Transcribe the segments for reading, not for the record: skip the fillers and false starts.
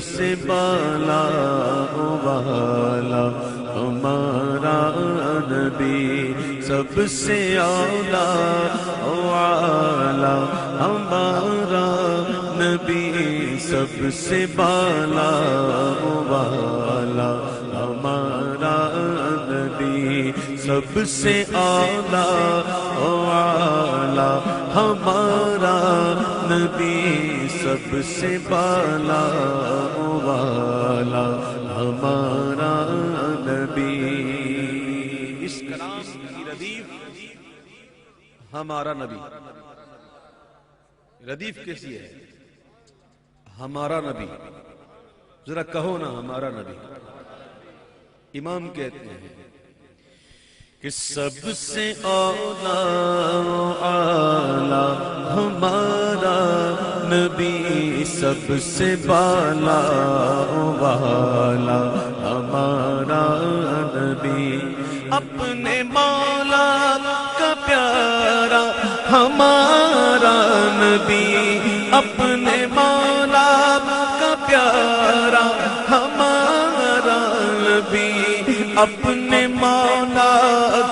سے بالا والا ہمارا نبی، سب سے اعلیٰ والا ہمارا نبی، سب سے بالا والا ہمارا نبی، سب سے اعلیٰ والا ہمارا نبی، سب سے بالا والا ہمارا نبی۔ اس کلام کی ردیف ہمارا نبی، ردیف کیسی ہے؟ ہمارا نبی، ذرا کہو نا ہمارا نبی۔ امام کہتے ہیں کہ سب سے اعلیٰ ہمارا نبی، سب سے بالا والا ہمارا نبی، اپنے مولا کا پیارا ہمارا نبی، اپنے مولا کا پیارا ہمارا نبی، اپنے مولا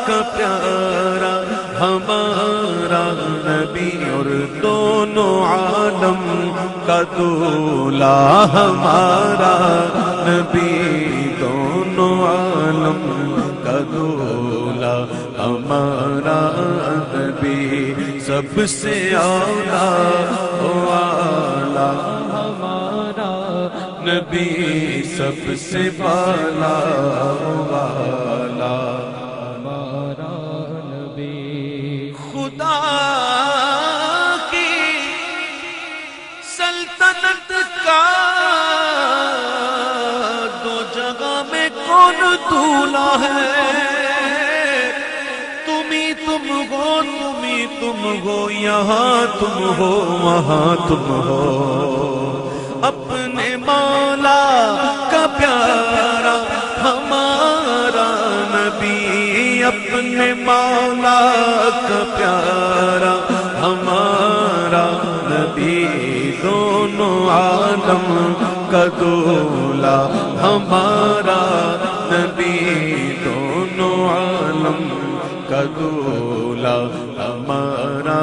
کا پیارا ہمارا نبی، اور دونوں عالم کا دولا ہمارا نبی، دونوں عالم کا دولا ہمارا نبی، سب سے اعلیٰ والا ہمارا نبی، سب سے بالا والا ہمارا نبی۔ خدا کی سلطنت کا دو جگہ میں کون دولا ہے؟ تم ہو یہاں تم ہو وہاں تم ہو، اپنے مولا کا پیارا ہمارا نبی، اپنے مولا کا پیارا ہمارا نبی، دونوں عالم کا دولا ہمارا نبی، دونوں عالم کا دولا ہمارا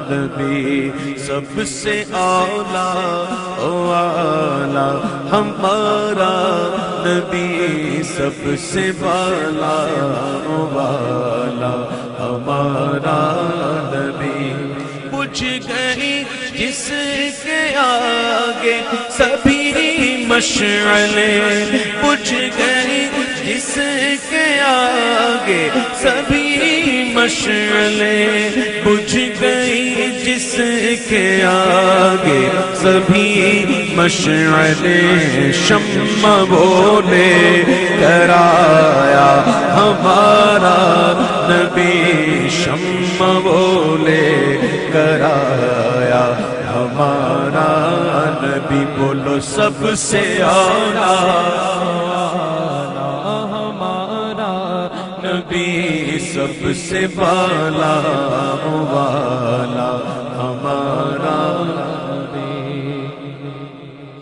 نبی، سب سے اعلیٰ والا ہمارا نبی، سب سے بالا والا ہمارا نبی۔ بجھ گئی جس کے آگے سبھی مشعلیں، بجھ گئی جس کے آگے سبھی مشعلیں، بجھ گئی جس کے آگے سبھی مشعلیں، شمع بولے کرایا ہمارا نبی، شمع بولے کرایا ہمارا نبی، بولو سب سے اعلیٰ نبی، سب سے بالا والا ہمارا نبی۔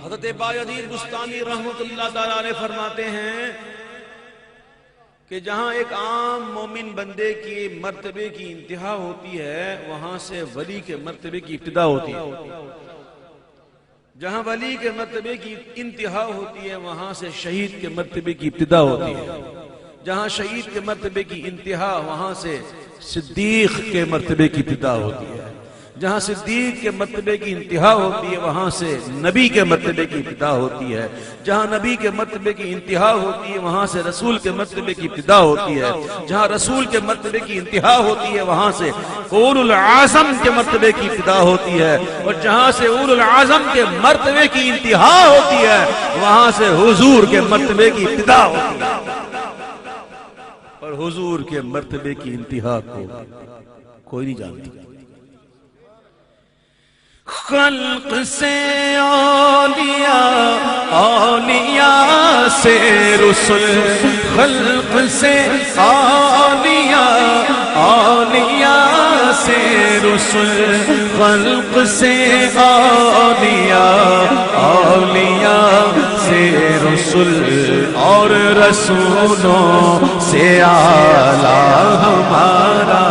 حضرت بایزید بستانی رحمت اللہ تعالیٰ علیہ فرماتے ہیں کہ جہاں ایک عام مومن بندے کی مرتبے کی انتہا ہوتی ہے، وہاں سے ولی کے مرتبے کی ابتدا ہوتی ہے۔ جہاں ولی کے مرتبے کی انتہا ہوتی ہے، وہاں سے شہید کے مرتبے کی ابتدا ہوتی ہے۔ جہاں شہید کے مرتبے کی انتہا، وہاں سے صدیق کے مرتبے کی ابتدا ہوتی ہے۔ جہاں صدیق کے مرتبے کی انتہا ہوتی ہے، وہاں سے نبی کے مرتبے کی ابتدا ہوتی ہے۔ جہاں نبی کے مرتبے کی انتہا ہوتی ہے، وہاں سے رسول کے مرتبے کی ابتدا ہوتی ہے۔ جہاں رسول کے مرتبے کی انتہا ہوتی ہے، وہاں سے اولو العظم کے مرتبے کی ابتدا ہوتی ہے، اور جہاں سے اولو العظم کے مرتبے کی انتہا ہوتی ہے، وہاں سے حضور کے مرتبے کی ابتدا ہوتی ہے۔ اور حضور کے مرتبے کی انتہا کو کوئی نہیں جانتا۔ خلق سے اولیاء، اولیاء سے رسل، خلق سے اولیاء، اولیاء سے رسل خلق سے اولیاء، اولیاء سے رسل اور رسولوں سے اعلیٰ ہمارا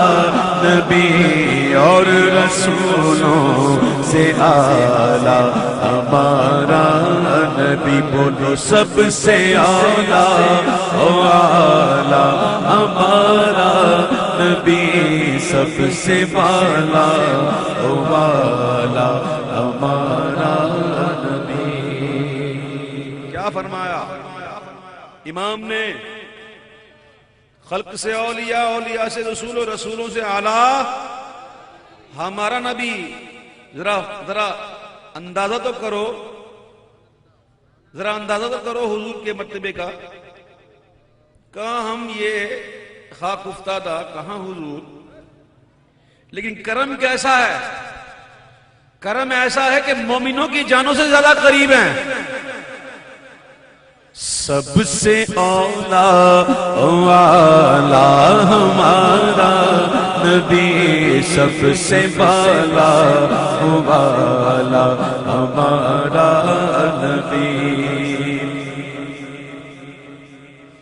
نبی، اور رسولوں سے اعلیٰ ہمارا نبی۔ بولو سب سے اعلیٰ اعلیٰ ہمارا نبی، سب سے بالا والا ہمارا نبی۔ کیا فرمایا امام نے؟ خلق سے اولیاء، اولیاء سے رسول، اور رسولوں سے اعلیٰ ہمارا نبی۔ ذرا اندازہ تو کرو، ذرا اندازہ تو کرو حضور کے مرتبے کا۔ کہاں ہم یہ خاک افتادہ، کہاں حضور؟ لیکن کرم کیسا ہے؟ کرم ایسا ہے کہ مومنوں کی جانوں سے زیادہ قریب ہیں۔ سب سے اولیٰ والا ہمارا نبی، سب سے بالا والا ہمارا نبی۔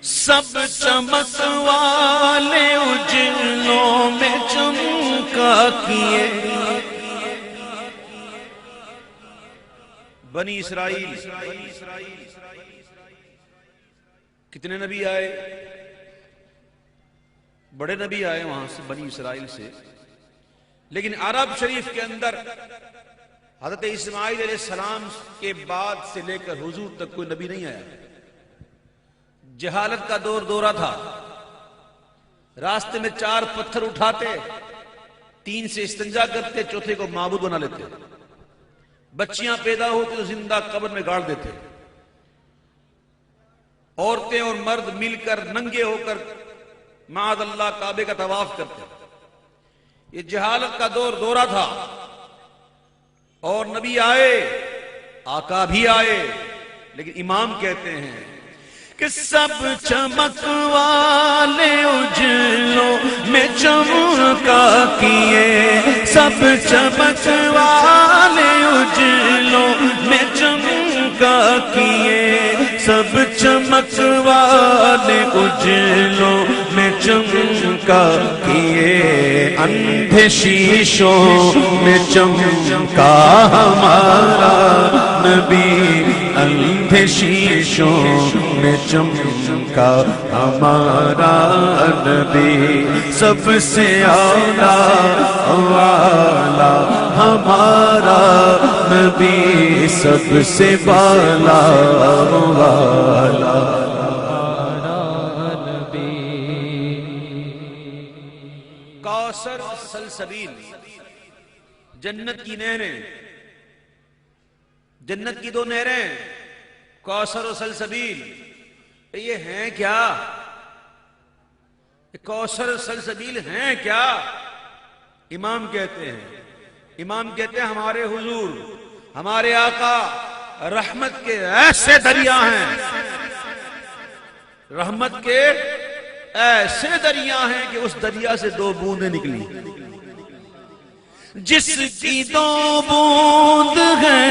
سب چمک والے اجلوں میں چمکا کیے، بنی اسرائیل کتنے نبی آئے؟ بڑے نبی آئے وہاں سے، بنی اسرائیل سے، لیکن عرب شریف کے اندر حضرت اسماعیل علیہ السلام کے بعد سے لے کر حضور تک کوئی نبی نہیں آیا۔ جہالت کا دورہ تھا، راستے میں 4 پتھر اٹھاتے، 3 سے استنجا کرتے، چوتھے کو معبود بنا لیتے، بچیاں پیدا ہوتی تو زندہ قبر میں گاڑ دیتے، عورتیں اور مرد مل کر ننگے ہو کر معاذ اللہ کعبے کا طواف کرتے۔ یہ جہالت کا دورہ تھا، اور نبی آئے، آقا بھی آئے، لیکن امام کہتے ہیں کہ سب چمک والے اجلوں میں چمکا کیے، سب چمک والے اجلوں میں چمکا کیے، سب چمک والے اجلوں میں چمکا کیے، اندھے شیشوں میں چمکا ہمارا نبی، اندھے شیشوں میں چمکا ہمارا نبی، سب سے اعلیٰ والا ہمارا نبی، سب سے بالا والا ہمارا نبی۔ کوثر سلسبیل، جنت کی نہریں، جنت کی 2 نہریں، کوثر و سلسبیل، یہ ہیں کیا؟ کوثر سلسبیل ہیں کیا؟ امام کہتے ہیں ہمارے حضور، ہمارے آقا رحمت کے ایسے دریا ہیں، رحمت کے ایسے دریا ہیں کہ اس دریا سے 2 بوندیں نکلی، جس کی 2 بوند ہے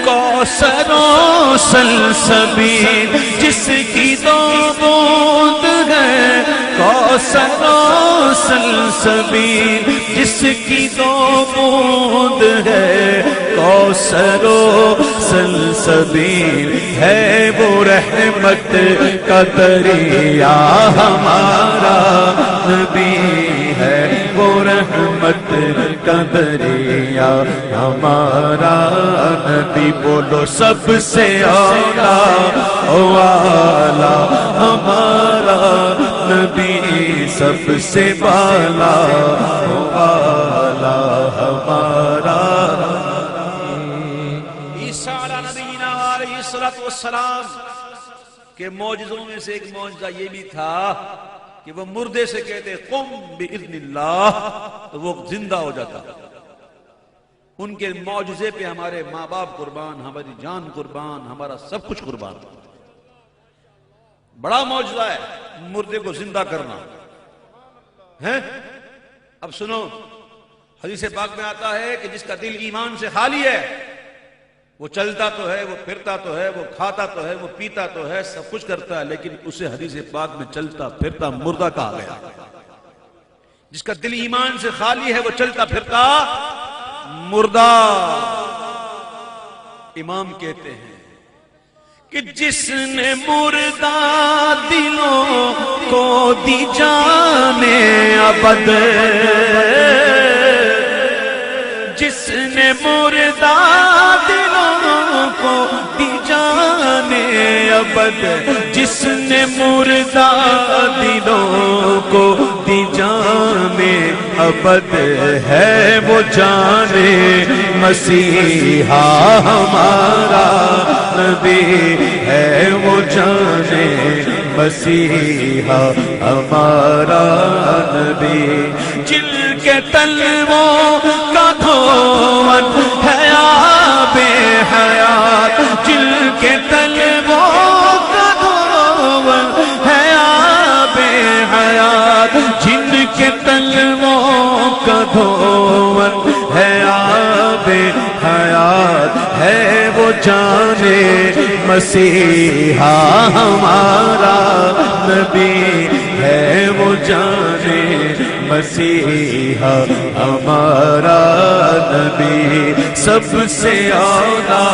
کوثر و سلسبیل، جس کی 2 بوند ہے کوثر و سلسبیل، جس کی 2 بوند ہے کوثر و سلسبیل، ہے وہ رحمت کا دریا ہمارا نبی، ہے وہ رحمت کا دریا ہمارا نبی۔ بولو سب سے اعلیٰ والا ہمارا نبی، سب سے بالا والا ہمارا نبی۔ عیسیٰ علیہ نبینا علیہ الصلوۃ والسلام کے معجزوں میں سے ایک معجزہ یہ بھی تھا کہ وہ مردے سے کہتے قم باذن اللہ تو وہ زندہ ہو جاتا۔ ان کے معجزے پہ ہمارے ماں باپ قربان، ہماری جان قربان، ہمارا سب کچھ قربان۔ بڑا معجزہ ہے مردے کو زندہ کرنا ہے۔ اب سنو، حدیث پاک میں آتا ہے کہ جس کا دل ایمان سے خالی ہے وہ چلتا تو ہے، وہ پھرتا تو ہے، وہ کھاتا تو ہے، وہ پیتا تو ہے، سب کچھ کرتا ہے، لیکن اسے حدیث پاک میں چلتا پھرتا مردہ کہا گیا۔ جس کا دل ایمان سے خالی ہے وہ چلتا پھرتا مردہ۔ امام کہتے ہیں کہ جس نے مردہ دلوں کو دی جان ابد، جس نے مردہ دلوں کو دی جان ابد، جس نے مردہ دلوں کو دی جان ابد، ہے وہ جان مسیحا ہمارا نبی، ہے وہ جان مسیحا ہمارا نبی، جن کے تلووں کا دھون ہے آب حیات، جن کے تلووں کا دھون ہے آب حیات، جن کے تلووں کا دھون ہے آب حیات، ہے وہ جان مسیحا ہمارا نبی، ہے وہ جان مسیحا ہمارا نبی، سب سے اعلیٰ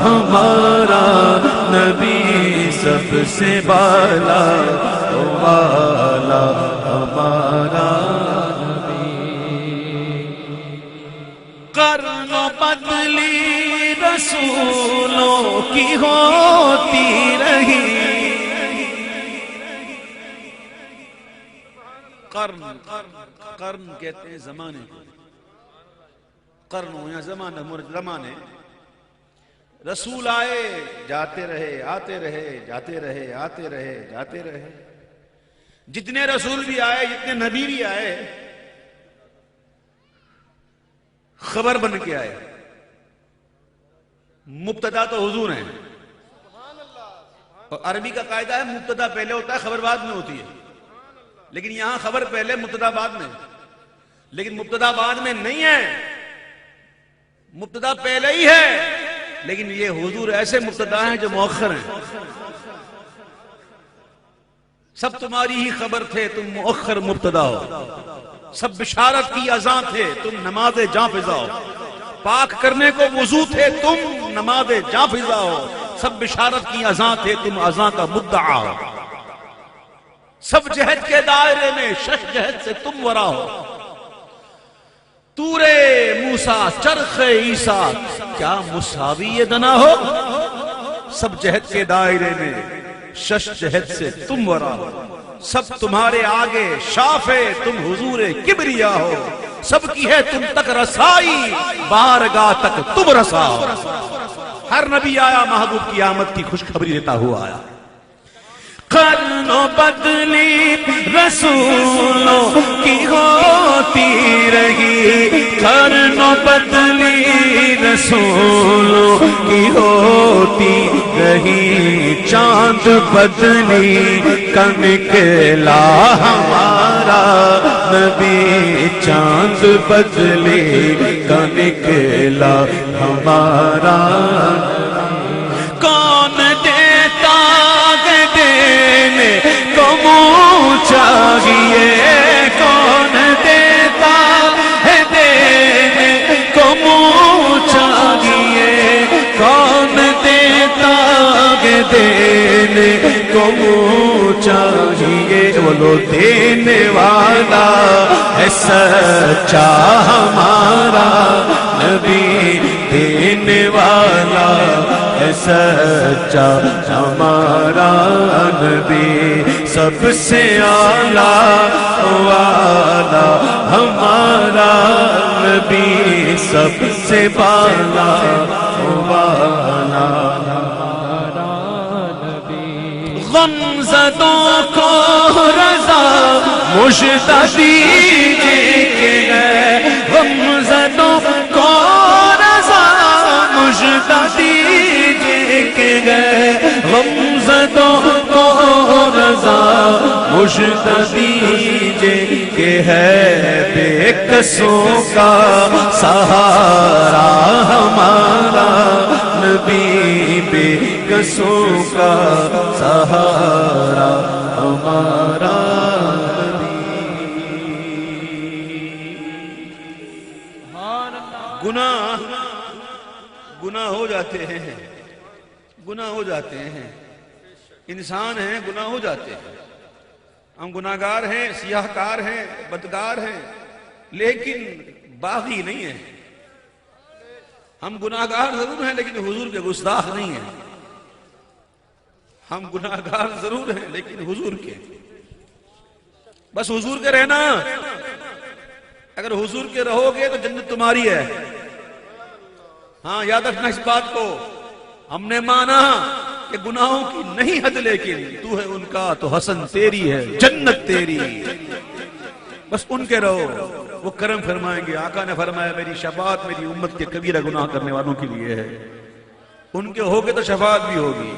ہمارا نبی، سب سے بالا والا ہمارا قرن بدلی رسولوں کی ہوتی رہی، قرن کہتے ہیں زمانے کو، قرن ہو یا زمانے، رسول آئے جاتے رہے، آتے رہے، جاتے رہے، آتے رہے، جاتے رہے، جتنے رسول بھی آئے، جتنے نبی بھی آئے، خبر بن کے آئے۔ مبتدا تو حضور ہیں، اور عربی کا قاعدہ ہے مبتدا پہلے ہوتا ہے، خبر بعد میں ہوتی ہے، لیکن یہاں خبر پہلے مبتدا بعد میں، لیکن مبتدا بعد میں نہیں ہے، مبتدا پہلے ہی ہے، لیکن یہ حضور ایسے مبتدا ہیں جو مؤخر ہیں۔ سب تمہاری ہی خبر تھے، تم مؤخر مبتدا ہو، سب بشارت کی اذاں تھے، تم نماز جاں فضا ہو، پاک کرنے کو وضو تھے، تم نماز جاں فضا ہو، سب بشارت کی اذاں تھے، تم اذاں کا مدعا ہو، سب جہد کے دائرے میں شش جہد سے تم ورا ہو، طور موسیٰ چرخ عیسیٰ کیا مساوی یہ دنا ہو، سب جہد کے دائرے میں شش جہد سے تم ورا ہو، سب تمہارے آگے شافے، تم حضور کبریا ہو، سب کی ہے تم تک رسائی، بارگاہ تک تم رسا ہو۔ ہر نبی آیا محبوب کی آمد کی خوشخبری دیتا ہوا آیا۔ قرن بدلی رسولوں کی ہوتی رہی، قرن بدلی رسولوں کی ہوتی رہی، چاند بدلی کا نکلا ہمارا نبی، چاند بدلی کا نکلا ہمارا نبی، کون دیتا کو منہ چاہیے، کون دیتا ہے دینے کو منہ چاہیے، کون دیتا ہے دینے کو منہ چاہیے، بولو دینے والا ہے سچا ہمارا نبی، دینے والا ہے سچا ہمارا نبی، سب سے اعلیٰ والا ہمارا نبی، سب سے بالا والا ہمارا نبی، غمزدوں کو رضا مژدہ دیجئے کہ غمزدوں کو رضا مژدہ دیجئے کہ غمزدوں کو رضا مجھتا دیجئے کہ ہے بے کسوں کا سہارا ہمارا نبی، بے کسوں کا سہارا ہمارا گناہ ہو جاتے ہیں، گناہ ہو جاتے ہیں، انسان ہیں، گناہ ہو جاتے ہیں، ہم گناہگار ہیں، سیاہ کار ہیں، بدکار ہیں، لیکن باغی نہیں ہیں۔ ہم گناہگار ضرور ہیں لیکن حضور کے گستاخ نہیں ہیں۔ ہم گناہگار ضرور ہیں لیکن حضور کے، بس حضور کے رہنا۔ اگر حضور کے رہو گے تو جنت تمہاری ہے۔ ہاں یاد رکھنا اس بات کو، ہم نے مانا کہ گناہوں کی نہیں حد، لیکن تو ہے ان کا تو حسن تیری ہے، جنت تیری، بس ان کے رہو، وہ کرم فرمائیں گے۔ آقا نے فرمایا میری شفاعت میری امت کے کبیرہ گناہ کرنے والوں کے لیے ہے، ان کے ہوگے تو شفاعت بھی ہوگی۔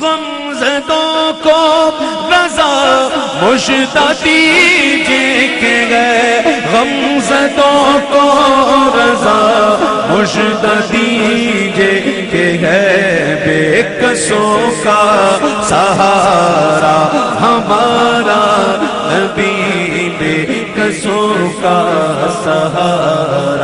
غمزدوں کو رضا مجھتا دیجئے کہ ہے، غمزدوں کو رضا مجھتا دیجئے کہ ہے بے کسوں کا سہارا ہمارا نبی، بے کسوں کا سہارا